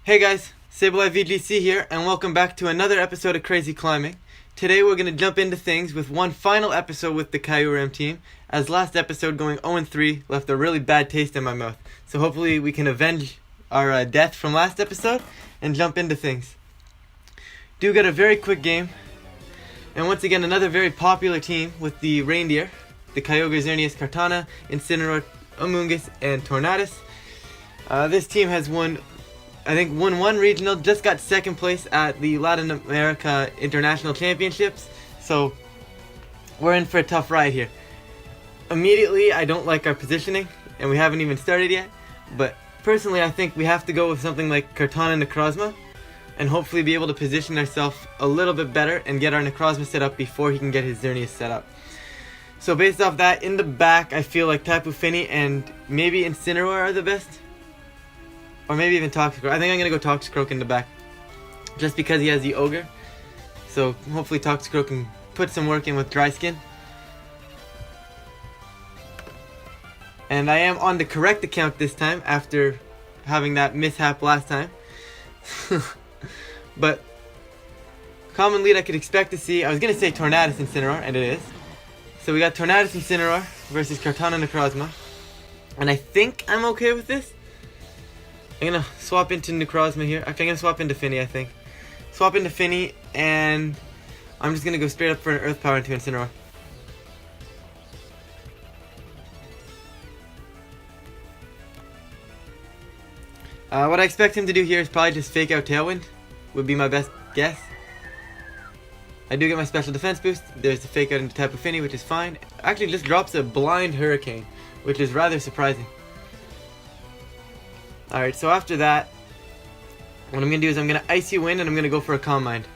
Hey guys, Sableye VGC here, and welcome back to another episode of Crazy Climbing. Today we're going to jump into things with one final episode with the Kyurem team, as last episode going 0-3 left a really bad taste in my mouth. So hopefully we can avenge our death from last episode and jump into things. Do get a very quick game, and once again another very popular team with the reindeer, the Kyogre, Xerneas, Kartana, Incineroar, Amoonguss, and Tornadus. This team has won one regional, just got second place at the Latin America International Championships, so we're in for a tough ride here. Immediately, I don't like our positioning, and we haven't even started yet, but personally I think we have to go with something like Kartana Necrozma, and hopefully be able to position ourselves a little bit better and get our Necrozma set up before he can get his Xerneas set up. So based off that, in the back I feel like Tapu Fini and maybe Incineroar are the best. Or maybe even Toxicroak. I think I'm going to go Toxicroak in the back. Just because he has the Ogre. So hopefully Toxicroak can put some work in with Dry Skin. And I am on the correct account this time after having that mishap last time. But common lead I could expect to see. I was going to say Tornadus Incineroar, and it is. So we got Tornadus Incineroar versus Kartana Necrozma. And I think I'm okay with this. I'm going to swap into Necrozma here. Actually, I'm going to swap into Fini, I think. Swap into Fini, and I'm just going to go straight up for an Earth Power into Incineroar. What I expect him to do here is probably just fake out Tailwind. Would be my best guess. I do get my special defense boost. There's the fake out into Tapu Fini, which is fine. Actually, just drops a blind Hurricane, which is rather surprising. Alright, so after that, what I'm going to do is I'm going to Icy Wind and I'm going to go for a Calm Mind.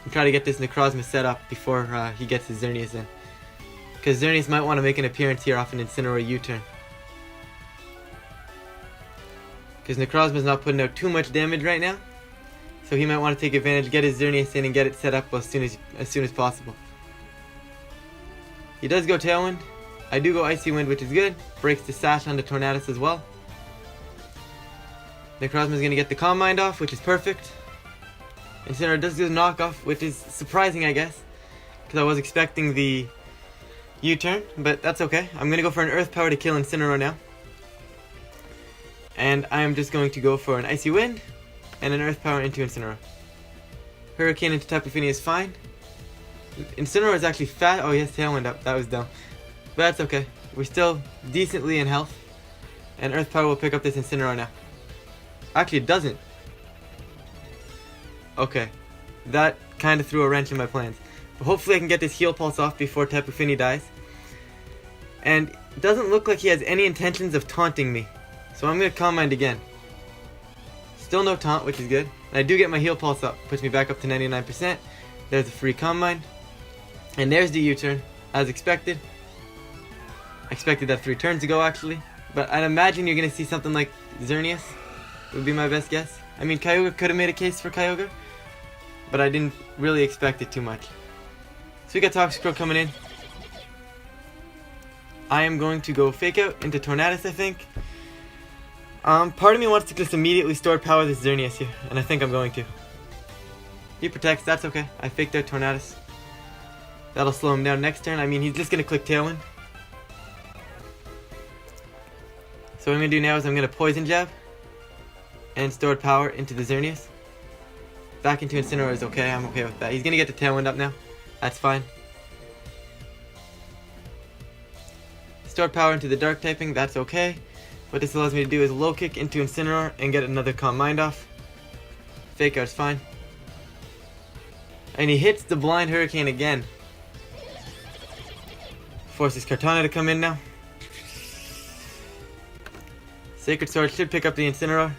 And try to get this Necrozma set up before he gets his Xerneas in. Because Xerneas might want to make an appearance here off an Incineroar U-turn. Because Necrozma's not putting out too much damage right now. So he might want to take advantage, get his Xerneas in and get it set up as soon as possible. He does go Tailwind. I do go Icy Wind, which is good. Breaks the Sash onto Tornadus as well. Necrozma is going to get the Calm Mind off, which is perfect. Incineroar does do the knockoff, which is surprising, I guess. Because I was expecting the U-turn, but that's okay. I'm going to go for an Earth Power to kill Incineroar now. And I am just going to go for an Icy Wind and an Earth Power into Incineroar. Hurricane into Tapu Fini is fine. Incineroar is actually fat. Oh, he has Tailwind up. That was dumb. But that's okay. We're still decently in health. And Earth Power will pick up this Incineroar now. Actually, it doesn't. Okay. That kind of threw a wrench in my plans. But hopefully I can get this Heal Pulse off before Tapu Fini dies. And it doesn't look like he has any intentions of taunting me. So I'm going to Calm Mind again. Still no taunt, which is good. And I do get my Heal Pulse up. Puts me back up to 99%. There's a free Calm Mind. And there's the U-turn, as expected. I expected that 3 turns ago, actually. But I'd imagine you're going to see something like Xerneas. Would be my best guess. I mean, Kyogre could have made a case for Kyogre, but I didn't really expect it too much. So we got Toxicroak coming in. I am going to go Fake Out into Tornadus, I think. Part of me wants to just immediately store power this Xerneas here, and I think I'm going to. He protects, that's okay. I faked out Tornadus. That'll slow him down next turn. I mean, he's just going to click Tailwind. So what I'm going to do now is I'm going to Poison Jab. And stored power into the Xerneas. Back into Incineroar is okay, I'm okay with that. He's gonna get the Tailwind up now. That's fine. Stored power into the Dark typing, that's okay. What this allows me to do is low kick into Incineroar and get another Calm Mind off. Fake Out's fine. And he hits the blind Hurricane again. Forces Kartana to come in now. Sacred Sword should pick up the Incineroar.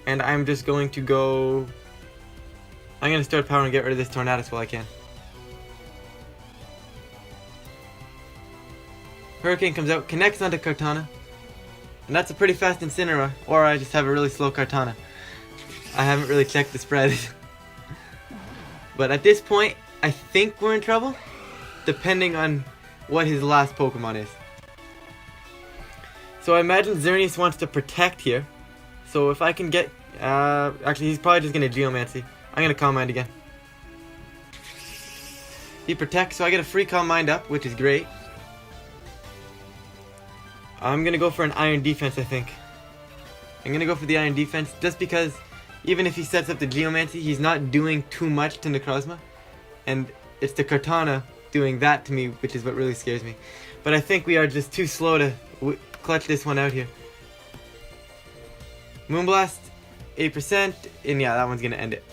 And I'm just going to go... I'm going to start power and get rid of this Tornadus while I can. Hurricane comes out, connects onto Kartana. And that's a pretty fast Incineroar. Or I just have a really slow Kartana. I haven't really checked the spread. But at this point, I think we're in trouble. Depending on what his last Pokemon is. So I imagine Xerneas wants to protect here. So if I can get Actually, he's probably just gonna Geomancy. I'm gonna Calm Mind again. He protects, so I get a free Calm Mind up, which is great. I'm gonna go for an Iron Defense, I think. I'm gonna go for the Iron Defense just because even if he sets up the Geomancy, he's not doing too much to Necrozma. And it's the Kartana doing that to me, which is what really scares me. But I think we are just too slow to clutch this one out here. Moonblast, 8%, and yeah, that one's gonna end it.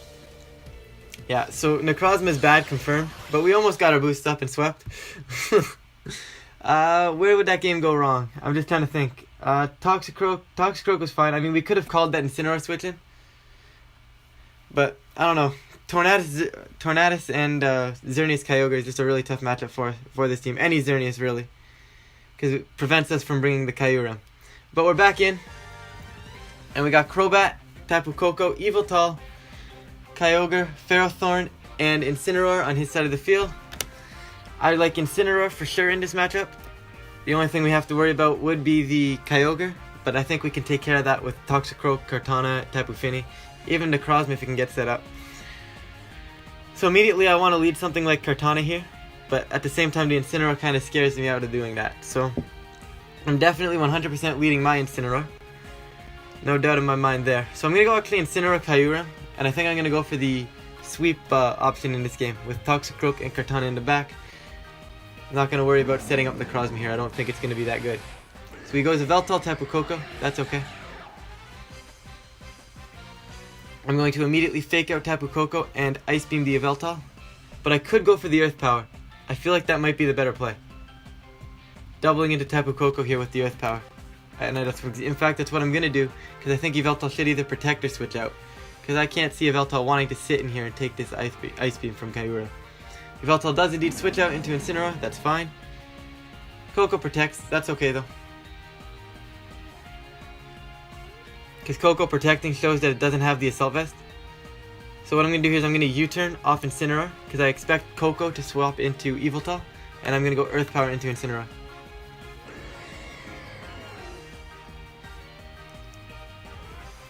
Yeah, so Necrozma is bad, confirmed, but we almost got our boost up and swept. Where would that game go wrong? I'm just trying to think. Toxicroak was fine. I mean, we could have called that Incineroar switch in. But, I don't know. Tornadus and Xerneas Kyogre is just a really tough matchup for this team. Any Xerneas, really. Because it prevents us from bringing the Kyurem. But we're back in. And we got Crobat, Tapu Koko, Yveltal, Kyogre, Ferrothorn, and Incineroar on his side of the field. I like Incineroar for sure in this matchup. The only thing we have to worry about would be the Kyogre, but I think we can take care of that with Toxicroak, Kartana, Tapu Fini, even Necrozma if we can get set up. So immediately I want to lead something like Kartana here, but at the same time the Incineroar kind of scares me out of doing that. So I'm definitely 100% leading my Incineroar. No doubt in my mind there. So I'm going to go actually Incineroar Kyurem, and I think I'm going to go for the sweep option in this game with Toxicroak and Kartana in the back. I'm not going to worry about setting up the Necrozma here. I don't think it's going to be that good. So he goes Yveltal, Tapu Koko. That's okay. I'm going to immediately fake out Tapu Koko and Ice Beam the Yveltal. But I could go for the Earth Power. I feel like that might be the better play. Doubling into Tapu Koko here with the Earth Power. And in fact, that's what I'm going to do. Because I think Yveltal should either protect or switch out. Because I can't see Yveltal wanting to sit in here and take this Ice Beam from Kyurem. Yveltal does indeed switch out into Incineroar, that's fine. Koko protects, that's okay though. Because Koko protecting shows that it doesn't have the Assault Vest. So what I'm going to do here is I'm going to U-turn off Incineroar, because I expect Koko to swap into Yveltal, and I'm going to go Earth Power into Incineroar.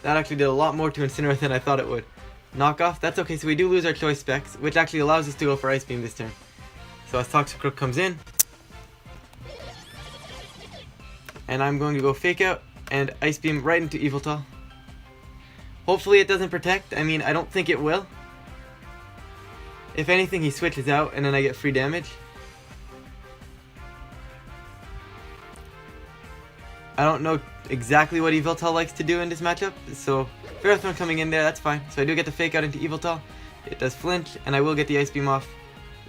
That actually did a lot more to Incineroar than I thought it would. Knockoff, that's okay, so we do lose our choice specs, which actually allows us to go for Ice Beam this turn. So as Toxicroak comes in, and I'm going to go Fake Out and Ice Beam right into Yveltal. Hopefully it doesn't protect, I mean I don't think it will. If anything he switches out and then I get free damage. I don't know exactly what Yveltal likes to do in this matchup, so Ferrothorn coming in there, that's fine. So I do get the Fake Out into Yveltal. It does flinch, and I will get the Ice Beam off.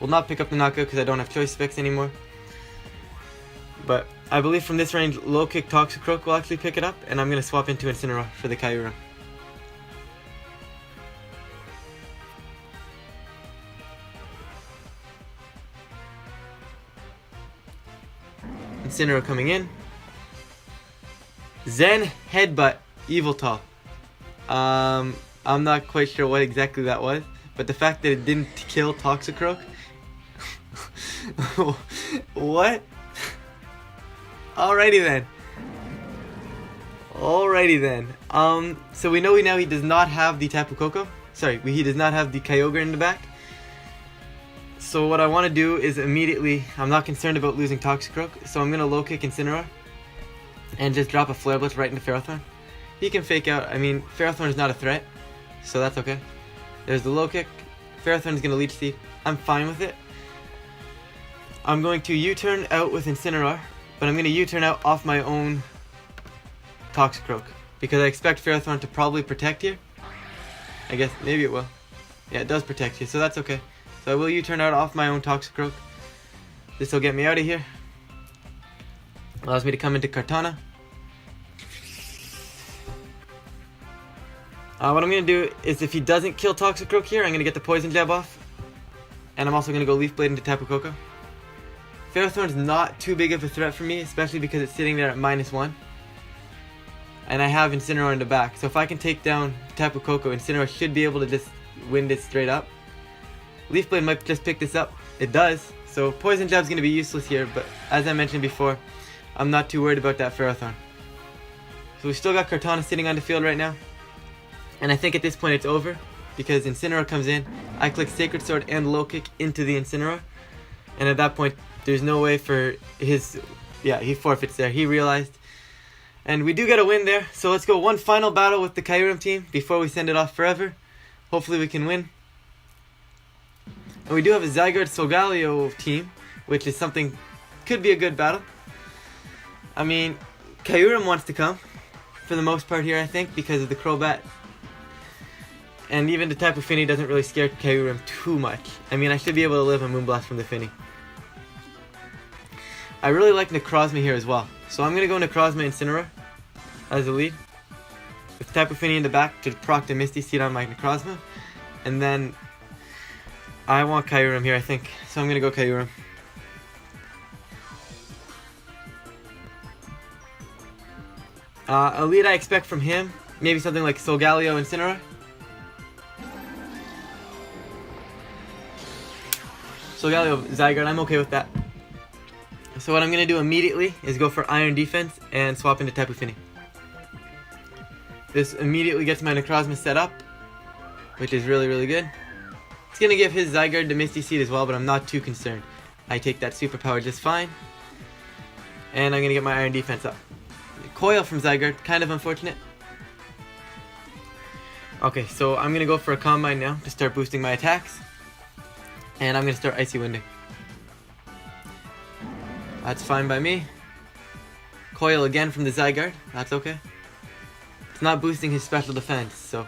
Will not pick up the knockout because I don't have choice specs anymore. But I believe from this range, Low Kick Toxicroak will actually pick it up, and I'm going to swap into Incineroar for the Kyurem. Incineroar coming in. Zen Headbutt Yveltal. I'm not quite sure what exactly that was, but the fact that it didn't kill Toxicroak. What? Alrighty then. So we know now he does not have the Tapu Koko. Sorry, he does not have the Kyogre in the back. So what I want to do is immediately, I'm not concerned about losing Toxicroak, so I'm going to Low Kick Incineroar and just drop a Flare Blitz right into Ferrothorn. He can Fake Out. I mean, Ferrothorn is not a threat, so that's okay. There's the Low Kick. Ferrothorn is going to Leech Seed. I'm fine with it. I'm going to U-turn out with Incineroar, but I'm going to U-turn out off my own Toxicroak, because I expect Ferrothorn to probably protect here. I guess, maybe it will. Yeah, it does protect here, so that's okay. So I will U-turn out off my own Toxicroak. This will get me out of here. Allows me to come into Kartana. What I'm going to do is if he doesn't kill Toxicroak here, I'm going to get the Poison Jab off. And I'm also going to go Leaf Blade into Tapu Koko. Ferrothorn's not too big of a threat for me, especially because it's sitting there at -1. And I have Incineroar in the back. So if I can take down Tapu Koko, Incineroar should be able to just win this straight up. Leaf Blade might just pick this up. It does. So Poison Jab's going to be useless here, but as I mentioned before, I'm not too worried about that Ferrothorn. So we still got Kartana sitting on the field right now. And I think at this point it's over, because Incineroar comes in, I click Sacred Sword and Low Kick into the Incineroar, and at that point there's no way for his, he forfeits there, he realized. And we do get a win there, so let's go one final battle with the Kyurem team before we send it off forever. Hopefully we can win. And we do have a Zygarde Solgaleo team, which is something, could be a good battle. I mean, Kyurem wants to come, for the most part here I think, because of the Crobat. And even the Tapu Fini doesn't really scare Kyurem too much. I mean, I should be able to live a Moonblast from the Fini. I really like Necrozma here as well. So I'm going to go Necrozma Incineroar as the lead, with Tapu Fini in the back to proc the Misty Seed on my Necrozma. And then I want Kyurem here, I think. So I'm going to go Kyurem. A lead I expect from him, maybe something like Solgaleo Incineroar. Solgaleo Zygarde, I'm okay with that. So what I'm going to do immediately is go for Iron Defense and swap into Tapu Fini. This immediately gets my Necrozma set up, which is really, really good. It's going to give his Zygarde the Misty Seed as well, but I'm not too concerned. I take that superpower just fine. And I'm going to get my Iron Defense up. Coil from Zygarde, kind of unfortunate. Okay, so I'm going to go for a Combine now to start boosting my attacks. And I'm going to start Icy Winding. That's fine by me. Coil again from the Zygarde, that's okay. It's not boosting his special defense, so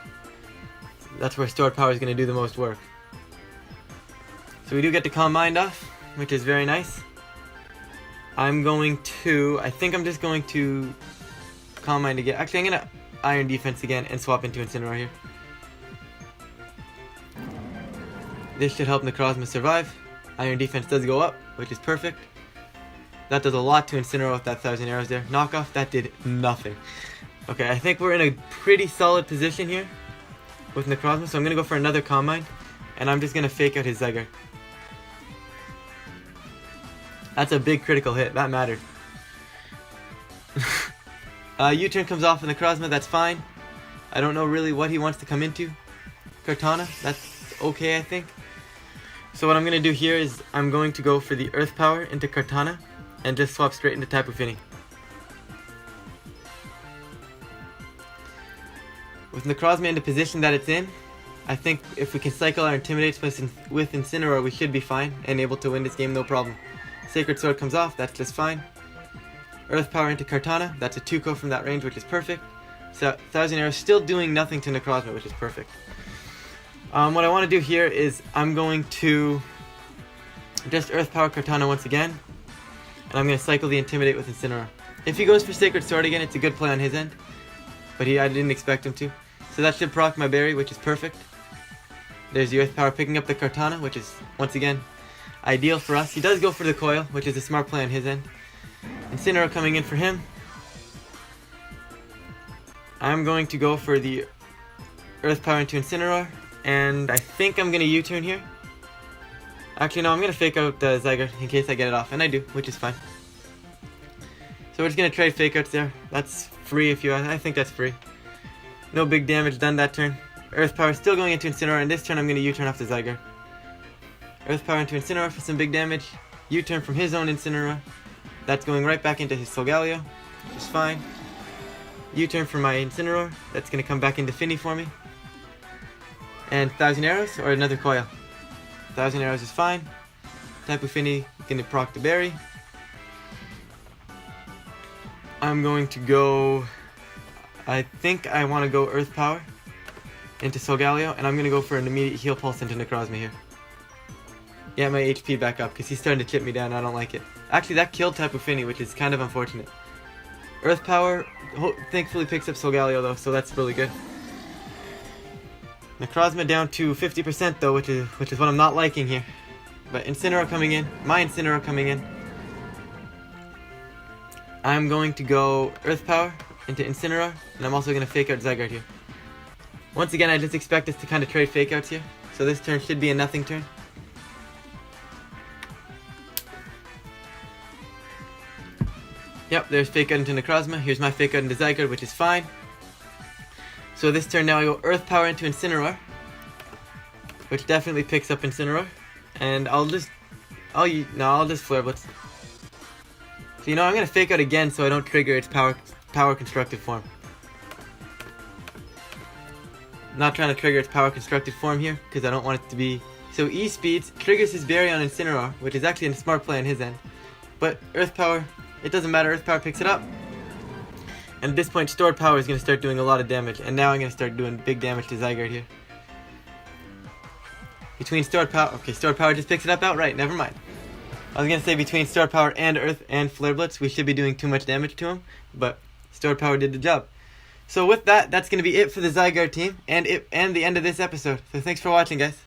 that's where stored power is going to do the most work. So we do get the Combine off, which is very nice. I think I'm just going to Combine to get, actually I'm going to Iron Defense again and swap into Incineroar here. This should help Necrozma survive. Iron Defense does go up, which is perfect. That does a lot to Incineroar with that 1,000 arrows there. Knockoff, that did nothing. Okay, I think we're in a pretty solid position here with Necrozma, so I'm going to go for another Combine, and I'm just going to fake out his Zygarde. That's a big critical hit, that mattered. U-turn comes off in Necrozma, that's fine. I don't know really what he wants to come into. Kartana, that's okay I think. So what I'm going to do here is I'm going to go for the Earth Power into Kartana and just swap straight into Tapu Fini. With Necrozma in the position that it's in, I think if we can cycle our Intimidates with Incineroar, we should be fine and able to win this game no problem. Sacred Sword comes off, that's just fine. Earth Power into Kartana, that's a 2-co from that range, which is perfect. So 1,000 arrows still doing nothing to Necrozma, which is perfect. What I want to do here is I'm going to just Earth Power Kartana once again, and I'm going to cycle the Intimidate with Incineroar. If he goes for Sacred Sword again, it's a good play on his end, but I didn't expect him to. So that should proc my berry, which is perfect. There's the Earth Power picking up the Kartana, which is, once again, ideal for us. He does go for the Coil, which is a smart play on his end. Incineroar coming in for him. I'm going to go for the Earth Power into Incineroar, and I think I'm going to U-turn here. Actually, no, I'm going to fake out Zygarde in case I get it off, and I do, which is fine. So we're just going to trade fake outs there. That's free if you, I think that's free. No big damage done that turn. Earth Power still going into Incineroar, and this turn I'm going to U-turn off the Zygarde. Earth Power into Incineroar for some big damage. U-turn from his own Incineroar. That's going right back into his Solgaleo, which is fine. U-turn for my Incineroar. That's going to come back into Fini for me. And 1,000 arrows, or another Coil. 1,000 arrows is fine. Tapu Fini going to proc the berry. I'm going to go, I think I want to go Earth Power into Solgaleo, and I'm going to go for an immediate heal pulse into Necrozma here. Yeah, my HP back up, because he's starting to chip me down, I don't like it. Actually, that killed Tapu Fini, which is kind of unfortunate. Earth Power thankfully picks up Solgaleo though, so that's really good. Necrozma down to 50% though, which is what I'm not liking here. But Incineroar coming in, my Incineroar coming in. I'm going to go Earth Power into Incineroar, and I'm also going to fake out Zygarde here. Once again, I just expect us to kind of trade fake outs here, so this turn should be a nothing turn. Yep, there's fake out into Necrozma. Here's my fake out into Zygarde, which is fine. So this turn now I go Earth Power into Incineroar, which definitely picks up Incineroar, and I'll just Flare Blitz. So I'm gonna Fake Out again so I don't trigger its power constructed form. I'm not trying to trigger its power constructed form here because I don't want it to be. So E-Speeds triggers his Berry on Incineroar, which is actually a smart play on his end. But Earth Power, it doesn't matter, Earth Power picks it up. And at this point, Stored Power is going to start doing a lot of damage. And now I'm going to start doing big damage to Zygarde here. Between Stored Power, okay, Stored Power just picks it up outright, never mind. I was going to say between Stored Power and Earth and Flare Blitz, we should be doing too much damage to him. But Stored Power did the job. So with that, that's going to be it for the Zygarde team and the end of this episode. So thanks for watching, guys.